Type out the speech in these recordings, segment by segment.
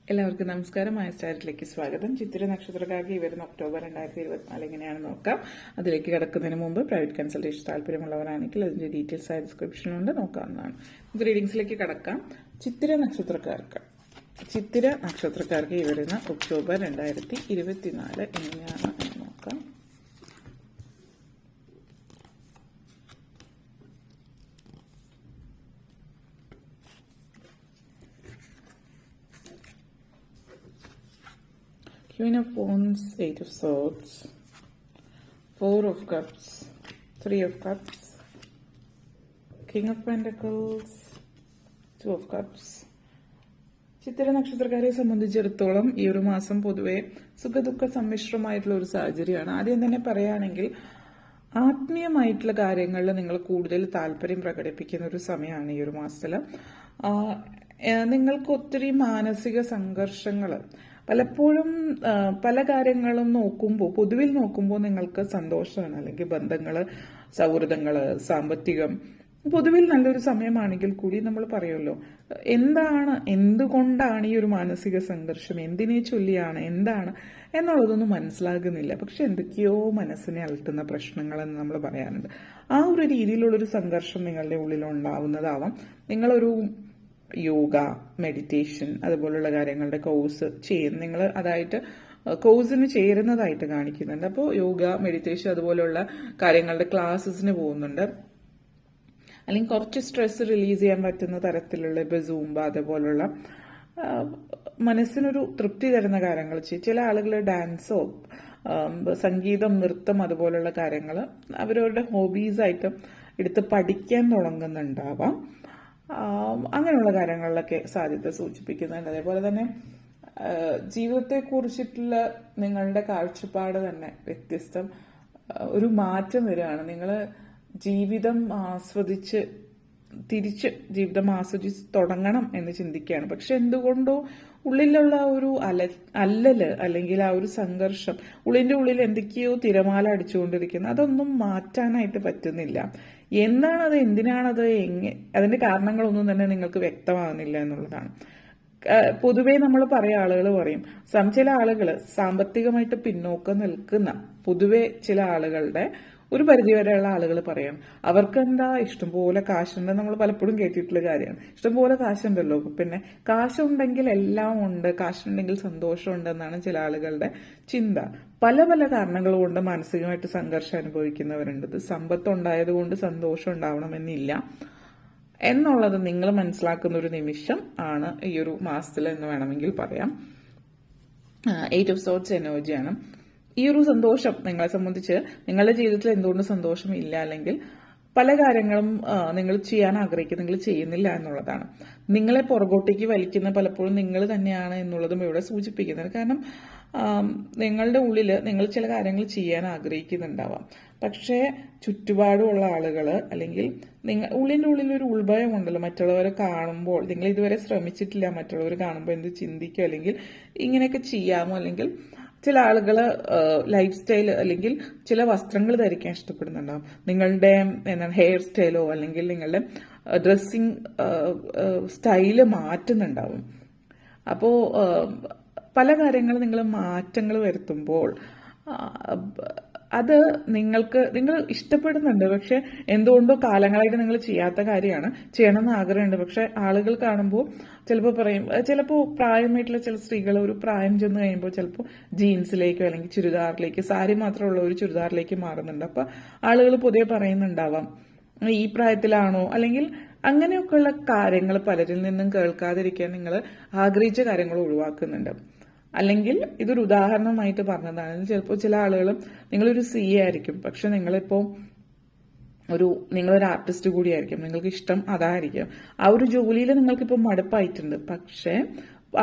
എല്ലാവർക്കും നമസ്കാരം. സ്റ്റാറിലേക്ക് സ്വാഗതം. ചിത്തിര നക്ഷത്രക്കാർക്ക് ഈ വരുന്ന ഒക്ടോബർ 2024 എങ്ങനെയാണെന്ന് നോക്കാം. അതിലേക്ക് കിടക്കുന്നതിന് മുമ്പ് പ്രൈവറ്റ് കൺസൾട്ടേഷൻ താല്പര്യമുള്ളവരാണെങ്കിൽ അതിന്റെ ഡീറ്റെയിൽസ് ആയ ഡിസ്ക്രിപ്ഷനിലുണ്ട്, നോക്കാവുന്നതാണ്. നമുക്ക് റീഡിംഗ്സിലേക്ക് കടക്കാം. ചിത്തിര നക്ഷത്രക്കാർക്ക് ഈ വരുന്ന ഒക്ടോബർ 2024 എങ്ങനെയാണ് എന്ന് നോക്കാം. Queen of Wands, 8 of Swords, 4 of Cups, 3 of Cups, King of Pentacles, 2 of Cups. ചിത്തിര നക്ഷത്രക്കാരെ സംബന്ധിച്ചിടത്തോളം ഈ ഒരു മാസം പൊതുവെ സുഖദുഃഖ സമ്മിശ്രമായിട്ടുള്ള ഒരു സാഹചര്യമാണ്. ആദ്യം തന്നെ പറയുകയാണെങ്കിൽ ആത്മീയമായിട്ടുള്ള കാര്യങ്ങളിൽ നിങ്ങൾ കൂടുതൽ താല്പര്യം പ്രകടിപ്പിക്കുന്ന ഒരു സമയമാണ് ഈ ഒരു മാസത്തിൽ. നിങ്ങൾക്ക് ഒത്തിരി മാനസിക സംഘർഷങ്ങൾ പലപ്പോഴും പല കാര്യങ്ങളും പൊതുവിൽ നോക്കുമ്പോൾ നിങ്ങൾക്ക് സന്തോഷമാണ്, അല്ലെങ്കിൽ ബന്ധങ്ങള്, സൗഹൃദങ്ങള്, സാമ്പത്തികം പൊതുവിൽ നല്ലൊരു സമയമാണെങ്കിൽ കൂടി നമ്മൾ പറയുമല്ലോ, എന്തുകൊണ്ടാണ് ഈ ഒരു മാനസിക സംഘർഷം, എന്തിനെ ചൊല്ലിയാണ്, എന്താണ് എന്നുള്ളതൊന്നും മനസ്സിലാകുന്നില്ല. പക്ഷെ എന്തൊക്കെയോ മനസ്സിനെ അലട്ടുന്ന പ്രശ്നങ്ങളെന്ന് നമ്മൾ പറയാറുണ്ട്. ആ ഒരു രീതിയിലുള്ളൊരു സംഘർഷം നിങ്ങളുടെ ഉള്ളിൽ ഉണ്ടാവുന്നതാവാം. നിങ്ങളൊരു യോഗ, മെഡിറ്റേഷൻ അതുപോലുള്ള കാര്യങ്ങളുടെ കോഴ്സ് നിങ്ങൾ അതായിട്ട് കോഴ്സിന് ചേരുന്നതായിട്ട് കാണിക്കുന്നുണ്ട്. അപ്പോൾ യോഗ, മെഡിറ്റേഷൻ അതുപോലുള്ള കാര്യങ്ങളുടെ ക്ലാസ്സസിന് പോകുന്നുണ്ട്. അല്ലെങ്കിൽ കുറച്ച് സ്ട്രെസ് റിലീസ് ചെയ്യാൻ പറ്റുന്ന തരത്തിലുള്ള സൂംബ അതുപോലുള്ള മനസ്സിനൊരു തൃപ്തി തരുന്ന കാര്യങ്ങൾ ചെയ്യും. ചില ആളുകൾ ഡാൻസോ, സംഗീതം, നൃത്തം അതുപോലുള്ള കാര്യങ്ങൾ അവരവരുടെ ഹോബീസായിട്ട് എടുത്ത് പഠിക്കാൻ തുടങ്ങുന്നുണ്ടാവാം. അങ്ങനെയുള്ള കാര്യങ്ങളിലൊക്കെ സാധ്യത സൂചിപ്പിക്കുന്നുണ്ട്. അതേപോലെ തന്നെ ജീവിതത്തെ കുറിച്ചിട്ടുള്ള നിങ്ങളുടെ കാഴ്ചപ്പാട് തന്നെ വ്യത്യസ്തം, ഒരു മാറ്റം വരികയാണ്. നിങ്ങൾ ജീവിതം ആസ്വദിച്ച് തുടങ്ങണം എന്ന് ചിന്തിക്കുകയാണ്. പക്ഷെ എന്തുകൊണ്ടോ ഉള്ളിലുള്ള ഒരു അല്ലല് അല്ലെങ്കിൽ ആ ഒരു സംഘർഷം, ഉള്ളിന്റെ ഉള്ളിൽ എന്തൊക്കെയോ തിരമാല അടിച്ചുകൊണ്ടിരിക്കുന്നു, അതൊന്നും മാറ്റാനായിട്ട് പറ്റുന്നില്ല. എന്താണത്, എന്തിനാണത്, അതിന്റെ കാരണങ്ങളൊന്നും തന്നെ നിങ്ങൾക്ക് വ്യക്തമാകുന്നില്ല എന്നുള്ളതാണ്. പൊതുവേ നമ്മൾ ആളുകൾ പറയും, ചില ആളുകൾ സാമ്പത്തികമായിട്ട് പിന്നോക്കം നിൽക്കുന്ന പൊതുവെ ചില ആളുകളുടെ ഒരു പരിധിവരെയുള്ള ആളുകൾ പറയും, അവർക്ക് എന്താ ഇഷ്ടംപോലെ കാശുണ്ട്. നമ്മൾ പലപ്പോഴും കേട്ടിട്ടുള്ള കാര്യമാണ്, ഇഷ്ടംപോലെ കാശുണ്ടല്ലോ, പിന്നെ കാശുണ്ടെങ്കിൽ എല്ലാം ഉണ്ട്, കാശുണ്ടെങ്കിൽ സന്തോഷമുണ്ട് എന്നാണ് ചില ആളുകളുടെ ചിന്ത. പല പല കാരണങ്ങൾ കൊണ്ട് മാനസികമായിട്ട് സംഘർഷം അനുഭവിക്കുന്നവരുണ്ട്. സമ്പത്ത് ഉണ്ടായതുകൊണ്ട് സന്തോഷം ഉണ്ടാവണമെന്നില്ല എന്നുള്ളത് നിങ്ങൾ മനസ്സിലാക്കുന്ന ഒരു നിമിഷം ആണ് ഈ ഒരു മാസത്തിൽ എന്ന് വേണമെങ്കിൽ പറയാം. 8 ഓഫ് സോർട്സ് എനർജിയാണ്. ഈ ഒരു സന്തോഷം നിങ്ങളെ സംബന്ധിച്ച് നിങ്ങളുടെ ജീവിതത്തിൽ എന്തുകൊണ്ട് സന്തോഷം ഇല്ല, അല്ലെങ്കിൽ പല കാര്യങ്ങളും നിങ്ങൾ ചെയ്യാൻ ആഗ്രഹിക്കുന്നെങ്കിൽ ചെയ്യുന്നില്ല എന്നുള്ളതാണ്. നിങ്ങളെ പുറകോട്ടേക്ക് വലിക്കുന്ന പലപ്പോഴും നിങ്ങൾ തന്നെയാണ് എന്നുള്ളതും ഇവിടെ സൂചിപ്പിക്കുന്നത്. കാരണം നിങ്ങളുടെ ഉള്ളിൽ നിങ്ങൾ ചില കാര്യങ്ങൾ ചെയ്യാൻ ആഗ്രഹിക്കുന്നുണ്ടാവാം, പക്ഷേ ചുറ്റുപാടുമുള്ള ആളുകൾ അല്ലെങ്കിൽ ഉള്ളിൻ്റെ ഉള്ളിൽ ഒരു ഉൾഭയം ഉണ്ടല്ലോ, മറ്റുള്ളവരെ കാണുമ്പോൾ നിങ്ങൾ ഇതുവരെ ശ്രമിച്ചിട്ടില്ല, മറ്റുള്ളവർ കാണുമ്പോൾ എന്ത് ചിന്തിക്കും, അല്ലെങ്കിൽ ഇങ്ങനെയൊക്കെ ചെയ്യാമോ, അല്ലെങ്കിൽ ചില ആളുകൾ ലൈഫ് സ്റ്റൈൽ അല്ലെങ്കിൽ ചില വസ്ത്രങ്ങൾ ധരിക്കാൻ ഇഷ്ടപ്പെടുന്നുണ്ടാവും, നിങ്ങളുടെ ഹെയർ സ്റ്റൈലോ അല്ലെങ്കിൽ നിങ്ങളുടെ ഡ്രസ്സിങ് സ്റ്റൈല് മാറ്റുന്നുണ്ടാവും. അപ്പോൾ പല കാര്യങ്ങൾ നിങ്ങൾ മാറ്റങ്ങൾ വരുത്തുമ്പോൾ അത് നിങ്ങൾ ഇഷ്ടപ്പെടുന്നുണ്ട്, പക്ഷെ എന്തുകൊണ്ടോ കാലങ്ങളായിട്ട് നിങ്ങൾ ചെയ്യാത്ത കാര്യമാണ്, ചെയ്യണമെന്ന് ആഗ്രഹമുണ്ട്. പക്ഷെ ആളുകൾ കാണുമ്പോൾ ചിലപ്പോൾ പറയും, ചിലപ്പോൾ പ്രായമായിട്ടുള്ള ചില സ്ത്രീകൾ ഒരു പ്രായം ചെന്ന് കഴിയുമ്പോൾ ചിലപ്പോൾ ജീൻസിലേക്കോ അല്ലെങ്കിൽ ചുരിദാറിലേക്ക്, സാരി മാത്രമുള്ള ഒരു ചുരിദാറിലേക്ക് മാറുന്നുണ്ട്. അപ്പൊ ആളുകൾ പൊതുവെ പറയുന്നുണ്ടാവാം, ഈ പ്രായത്തിലാണോ, അല്ലെങ്കിൽ അങ്ങനെയൊക്കെയുള്ള കാര്യങ്ങൾ പലരിൽ നിന്നും കേൾക്കാതിരിക്കാൻ നിങ്ങൾ ആഗ്രഹിച്ച കാര്യങ്ങൾ ഒഴിവാക്കുന്നുണ്ട്. അല്ലെങ്കിൽ ഇതൊരു ഉദാഹരണമായിട്ട് പറഞ്ഞതാണ്. ചിലപ്പോൾ ചില ആളുകളും നിങ്ങളൊരു CA ആയിരിക്കും, പക്ഷെ നിങ്ങളിപ്പോൾ നിങ്ങളൊരു ആർട്ടിസ്റ്റ് കൂടിയായിരിക്കും, നിങ്ങൾക്ക് ഇഷ്ടം അതായിരിക്കും. ആ ഒരു ജോലിയിൽ നിങ്ങൾക്കിപ്പോൾ മടുപ്പായിട്ടുണ്ട്, പക്ഷെ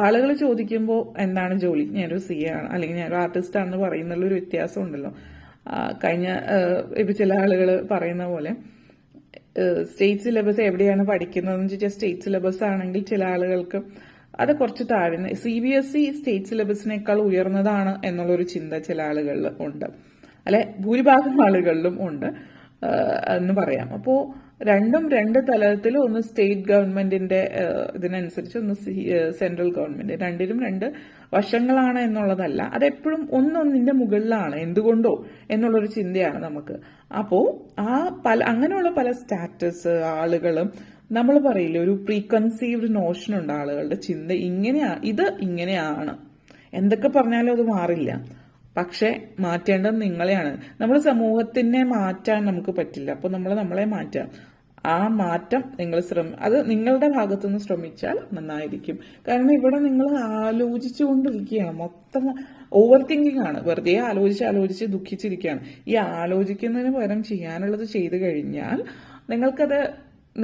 ആളുകൾ ചോദിക്കുമ്പോൾ എന്താണ് ജോലി, ഞാനൊരു CA ആണ് അല്ലെങ്കിൽ ഞാനൊരു ആർട്ടിസ്റ്റ് ആണെന്ന് പറയുന്നുള്ളൊരു വ്യത്യാസം ഉണ്ടല്ലോ. ഇപ്പൊ ചില ആളുകൾ പറയുന്ന പോലെ സ്റ്റേറ്റ് സിലബസ് എവിടെയാണ് പഠിക്കുന്നതെന്ന് ചോദിച്ചാൽ സ്റ്റേറ്റ് സിലബസ് ആണെങ്കിൽ ചില ആളുകൾക്ക് അത് കുറച്ച് താഴ്ന്ന CBSE സ്റ്റേറ്റ് സിലബസിനേക്കാൾ ഉയർന്നതാണ് എന്നുള്ളൊരു ചിന്ത ചില ആളുകളിൽ ഉണ്ട്, അല്ലെ ഭൂരിഭാഗം ആളുകളിലും ഉണ്ട് എന്ന് പറയാം. അപ്പോൾ രണ്ടും രണ്ട് തലത്തിൽ, ഒന്ന് സ്റ്റേറ്റ് ഗവൺമെന്റിന്റെ ഇതിനനുസരിച്ച്, ഒന്ന് സെൻട്രൽ ഗവൺമെന്റ്. രണ്ടിനും രണ്ട് വശങ്ങളാണ് എന്നുള്ളതല്ല, അതെപ്പോഴും ഒന്നൊന്നിന്റെ മുകളിലാണ്, എന്തുകൊണ്ടോ എന്നുള്ളൊരു ചിന്തയാണ് നമുക്ക്. അപ്പോൾ അങ്ങനെയുള്ള പല സ്റ്റാറ്റസ് ആളുകളും, നമ്മൾ പറയില്ലേ, ഒരു പ്രീകൺസീവ്ഡ് നോഷൻ ഉണ്ട് ആളുകളുടെ ചിന്ത, ഇത് ഇങ്ങനെയാണ്, എന്തൊക്കെ പറഞ്ഞാലും അത് മാറില്ല. പക്ഷെ മാറ്റേണ്ടത് നിങ്ങളെയാണ്. നമ്മൾ സമൂഹത്തിനെ മാറ്റാൻ നമുക്ക് പറ്റില്ല. അപ്പോൾ നമ്മളെ മാറ്റാം. ആ മാറ്റം നിങ്ങൾ അത് നിങ്ങളുടെ ഭാഗത്തുനിന്ന് ശ്രമിച്ചാൽ നന്നായിരിക്കും. കാരണം ഇവിടെ നിങ്ങൾ ആലോചിച്ചുകൊണ്ടിരിക്കുകയാണ്, മൊത്തം ഓവർ തിങ്കിങ് ആണ്. വെറുതെ ആലോചിച്ച് ദുഃഖിച്ചിരിക്കുകയാണ്. ഈ ആലോചിക്കുന്നതിന് പകരം ചെയ്യാനുള്ളത് ചെയ്തു കഴിഞ്ഞാൽ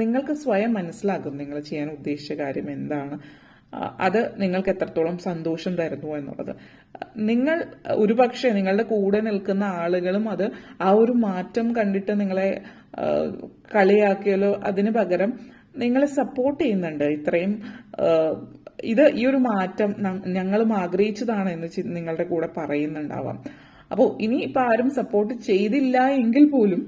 നിങ്ങൾക്ക് സ്വയം മനസ്സിലാകും നിങ്ങൾ ചെയ്യാൻ ഉദ്ദേശിച്ച കാര്യം എന്താണ്, അത് നിങ്ങൾക്ക് എത്രത്തോളം സന്തോഷം തരുന്നു എന്നുള്ളത്. നിങ്ങൾ ഒരുപക്ഷെ നിങ്ങളുടെ കൂടെ നിൽക്കുന്ന ആളുകളും ആ ഒരു മാറ്റം കണ്ടിട്ട് നിങ്ങളെ കളിയാക്കിയാലോ, അതിന് പകരം നിങ്ങളെ സപ്പോർട്ട് ചെയ്യുന്നുണ്ട്. ഇത്രയും ഈ ഒരു മാറ്റം ഞങ്ങളും ആഗ്രഹിച്ചതാണ് എന്ന് നിങ്ങളുടെ കൂടെ പറയുന്നുണ്ടാവാം. അപ്പോൾ ഇനി ഇപ്പൊ ആരും സപ്പോർട്ട് ചെയ്തില്ല എങ്കിൽ പോലും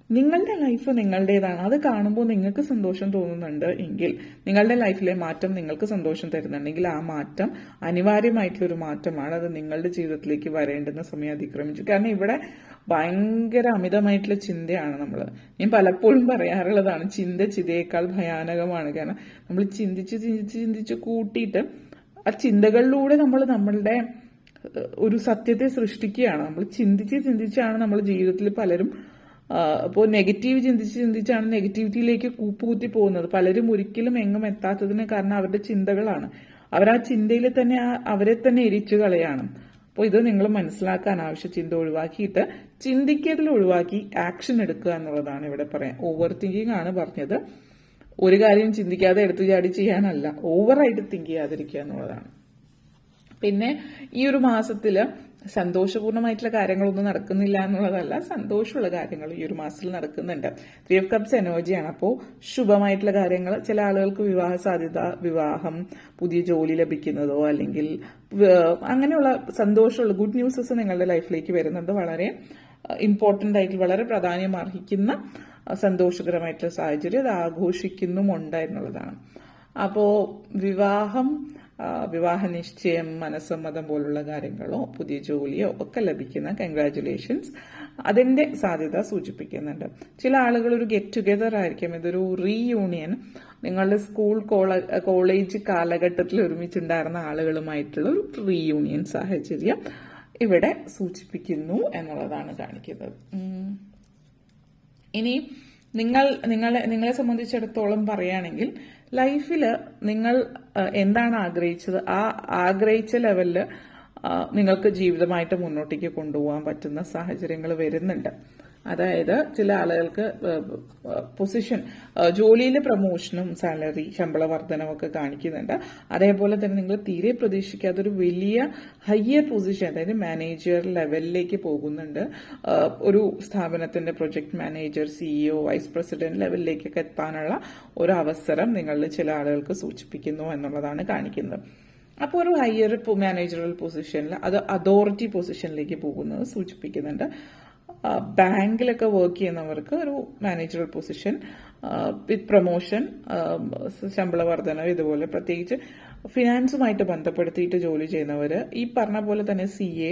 നിങ്ങളുടെ ലൈഫ് നിങ്ങളുടേതാണ്. അത് കാണുമ്പോൾ നിങ്ങൾക്ക് സന്തോഷം തോന്നുന്നുണ്ട് എങ്കിൽ, നിങ്ങളുടെ ലൈഫിലെ മാറ്റം നിങ്ങൾക്ക് സന്തോഷം തരുന്നുണ്ടെങ്കിൽ, ആ മാറ്റം അനിവാര്യമായിട്ടുള്ളൊരു മാറ്റമാണ്. അത് നിങ്ങളുടെ ജീവിതത്തിലേക്ക് വരേണ്ടുന്ന സമയം അതിക്രമിച്ചു. കാരണം ഇവിടെ ഭയങ്കര അമിതമായിട്ടുള്ള ചിന്തയാണ് ഞാൻ പലപ്പോഴും പറയാറുള്ളതാണ്, ചിന്തയേക്കാൾ ഭയാനകമാണ്. കാരണം നമ്മൾ ചിന്തിച്ച് കൂട്ടിയിട്ട് ആ ചിന്തകളിലൂടെ നമ്മളുടെ ഒരു സത്യത്തെ സൃഷ്ടിക്കുകയാണ്. നമ്മൾ ചിന്തിച്ചാണ് നമ്മൾ ജീവിതത്തിൽ പലരും അപ്പോൾ നെഗറ്റീവ് ചിന്തിച്ചാണ് നെഗറ്റിവിറ്റിയിലേക്ക് കൂപ്പുകുത്തി പോകുന്നത്. പലരും ഒരിക്കലും എങ്ങും എത്താത്തതിന് കാരണം അവരുടെ ചിന്തകളാണ്. ആ ചിന്തയിൽ തന്നെ അവരെ തന്നെ എരിച്ചു കളയാണ്. അപ്പോൾ ഇത് നിങ്ങൾ മനസ്സിലാക്കാൻ, ആവശ്യ ചിന്ത ഒഴിവാക്കിയിട്ട് ചിന്തിക്കൽ ഒഴിവാക്കി ആക്ഷൻ എടുക്കുക എന്നുള്ളതാണ് ഇവിടെ പറയാം. ഓവർ തിങ്കിങ് ആണ് പറഞ്ഞത്. ഒരു കാര്യം ചിന്തിക്കാതെ എടുത്തു ചാടി ചെയ്യാനല്ല, ഓവറായിട്ട് തിങ്ക് ചെയ്യാതിരിക്കുക എന്നുള്ളതാണ്. പിന്നെ ഈ ഒരു മാസത്തില് സന്തോഷപൂർണ്ണമായിട്ടുള്ള കാര്യങ്ങളൊന്നും നടക്കുന്നില്ല എന്നുള്ളതല്ല, സന്തോഷമുള്ള കാര്യങ്ങൾ ഈ ഒരു മാസത്തിൽ നടക്കുന്നുണ്ട്. 3 of Cups എനർജിയാണ്. അപ്പോൾ ശുഭമായിട്ടുള്ള കാര്യങ്ങൾ, ചില ആളുകൾക്ക് വിവാഹ സാധ്യത, വിവാഹം, പുതിയ ജോലി ലഭിക്കുന്നതോ അല്ലെങ്കിൽ അങ്ങനെയുള്ള സന്തോഷമുള്ള ഗുഡ് ന്യൂസസ് നിങ്ങളുടെ ലൈഫിലേക്ക് വരുന്നുണ്ട്. വളരെ ഇമ്പോർട്ടൻ്റ് ആയിട്ട്, വളരെ പ്രാധാന്യം അർഹിക്കുന്ന സന്തോഷകരമായിട്ടുള്ള സാഹചര്യം, അത് ആഘോഷിക്കുന്നുമുണ്ട് എന്നുള്ളതാണ്. അപ്പോൾ വിവാഹ നിശ്ചയം, മനസ്സമ്മതം പോലുള്ള കാര്യങ്ങളോ പുതിയ ജോലിയോ ഒക്കെ ലഭിക്കുന്ന കൺഗ്രാറ്റുലേഷൻസ്, അതിന്റെ സാധ്യത സൂചിപ്പിക്കുന്നുണ്ട്. ചില ആളുകൾ ഒരു ഗെറ്റ് ടുഗെദർ ആയിരിക്കും, ഇതൊരു റീയൂണിയൻ, നിങ്ങളുടെ സ്കൂൾ കോളേജ് കാലഘട്ടത്തിൽ ഒരുമിച്ചുണ്ടായിരുന്ന ആളുകളുമായിട്ടുള്ള ഒരു റീയൂണിയൻ സാഹചര്യം ഇവിടെ സൂചിപ്പിക്കുന്നു എന്നുള്ളതാണ് കാണിക്കുന്നത്. ഇനി നിങ്ങളെ സംബന്ധിച്ചിടത്തോളം പറയുകയാണെങ്കിൽ, ലൈഫിൽ നിങ്ങൾ എന്താണ് ആഗ്രഹിച്ചത്, ആ ആഗ്രഹിച്ച ലെവലില് നിങ്ങൾക്ക് ജീവിതമായിട്ട് മുന്നോട്ടേക്ക് കൊണ്ടുപോകാൻ പറ്റുന്ന സാഹചര്യങ്ങൾ വരുന്നുണ്ട്. അതായത് ചില ആളുകൾക്ക് പൊസിഷൻ, ജോലിയിലെ പ്രൊമോഷനും സാലറി, ശമ്പള വർധനമൊക്കെ കാണിക്കുന്നുണ്ട്. അതേപോലെ തന്നെ നിങ്ങൾ തീരെ പ്രതീക്ഷിക്കാത്തൊരു വലിയ ഹയർ പൊസിഷൻ, അതായത് മാനേജർ ലെവലിലേക്ക് പോകുന്നുണ്ട്. ഒരു സ്ഥാപനത്തിന്റെ project manager, CEO, vice president ലെവലിലേക്കൊക്കെ എത്താനുള്ള ഒരു അവസരം നിങ്ങളിൽ ചില ആളുകൾക്ക് സൂചിപ്പിക്കുന്നു എന്നുള്ളതാണ് കാണിക്കുന്നത്. അപ്പോൾ ഒരു ഹയർ മാനേജറൽ പൊസിഷനിൽ, അത് അതോറിറ്റി പൊസിഷനിലേക്ക് പോകുന്നത് സൂചിപ്പിക്കുന്നുണ്ട്. ബാങ്കിലൊക്കെ വർക്ക് ചെയ്യുന്നവർക്ക് ഒരു മാനേജറൽ പൊസിഷൻ വിത്ത് പ്രൊമോഷൻ, ശമ്പള വർധന, ഇതുപോലെ പ്രത്യേകിച്ച് ഫിനാൻസുമായിട്ട് ബന്ധപ്പെടുത്തിയിട്ട് ജോലി ചെയ്യുന്നവർ, ഈ പറഞ്ഞ പോലെ തന്നെ CA,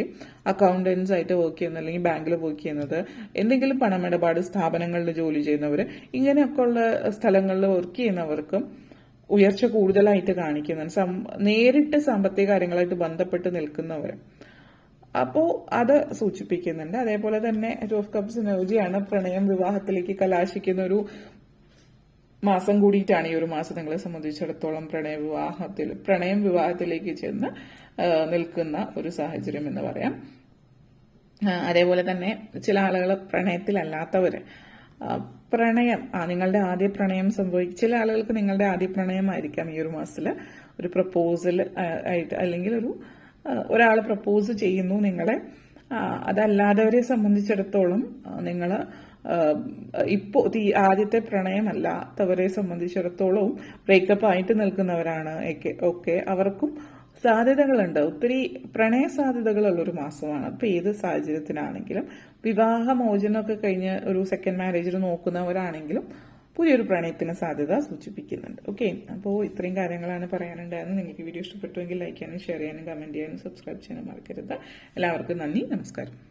അക്കൗണ്ടൻസ് ആയിട്ട് വർക്ക് ചെയ്യുന്ന അല്ലെങ്കിൽ ബാങ്കിൽ വർക്ക് ചെയ്യുന്നത്, എന്തെങ്കിലും പണമിടപാട് സ്ഥാപനങ്ങളിൽ ജോലി ചെയ്യുന്നവർ, ഇങ്ങനെയൊക്കെ ഉള്ള സ്ഥലങ്ങളിൽ വർക്ക് ചെയ്യുന്നവർക്കും ഉയർച്ച കൂടുതലായിട്ട് കാണിക്കുന്നുണ്ട്. നേരിട്ട് സാമ്പത്തിക കാര്യങ്ങളായിട്ട് ബന്ധപ്പെട്ട് നിൽക്കുന്നവർ, അപ്പോൾ അത് സൂചിപ്പിക്കുന്നുണ്ട്. അതേപോലെ തന്നെ 2 of Cups എനർജിയാണ്, പ്രണയം വിവാഹത്തിലേക്ക് കലാശിക്കുന്ന ഒരു മാസം കൂടിയിട്ടാണ് ഈ ഒരു മാസം നിങ്ങളെ സംബന്ധിച്ചിടത്തോളം. പ്രണയം വിവാഹത്തിലേക്ക് ചെന്ന് നിൽക്കുന്ന ഒരു സാഹചര്യം എന്ന് പറയാം. അതേപോലെ തന്നെ ചില ആളുകൾ പ്രണയത്തിലല്ലാത്തവര്, നിങ്ങളുടെ ആദ്യ പ്രണയം ചില ആളുകൾക്ക് നിങ്ങളുടെ ആദ്യ പ്രണയമായിരിക്കാം ഈ ഒരു മാസത്തിൽ ഒരു പ്രപ്പോസൽ ആയിട്ട്, അല്ലെങ്കിൽ ഒരാൾ പ്രപ്പോസ് ചെയ്യുന്നു നിങ്ങളെ. അതല്ലാത്തവരെ സംബന്ധിച്ചിടത്തോളം നിങ്ങൾ ഇപ്പോൾ ആദ്യത്തെ പ്രണയമല്ലാത്തവരെ സംബന്ധിച്ചിടത്തോളവും ബ്രേക്കപ്പ് ആയിട്ട് നിൽക്കുന്നവരാണ് ഒക്കെ, അവർക്കും സാധ്യതകളുണ്ട്. ഒത്തിരി പ്രണയ സാധ്യതകളുള്ളൊരു മാസമാണ്. അപ്പൊ ഏത് സാഹചര്യത്തിനാണെങ്കിലും, വിവാഹമോചനമൊക്കെ കഴിഞ്ഞ് ഒരു സെക്കൻഡ് മാരേജിൽ നോക്കുന്നവരാണെങ്കിലും പുതിയൊരു പ്രണയത്തിന് സാധ്യത സൂചിപ്പിക്കുന്നുണ്ട്. ഓക്കെ, അപ്പോൾ ഇത്രയും കാര്യങ്ങളാണ് പറയാനുണ്ടായിരുന്നത്. നിങ്ങൾക്ക് വീഡിയോ ഇഷ്ടപ്പെട്ടുവെങ്കിൽ ലൈക്ക് ചെയ്യാനും ഷെയർ ചെയ്യാനും കമന്റ് ചെയ്യാനും സബ്സ്ക്രൈബ് ചെയ്യാനും മറക്കരുത്. എല്ലാവർക്കും നന്ദി, നമസ്കാരം.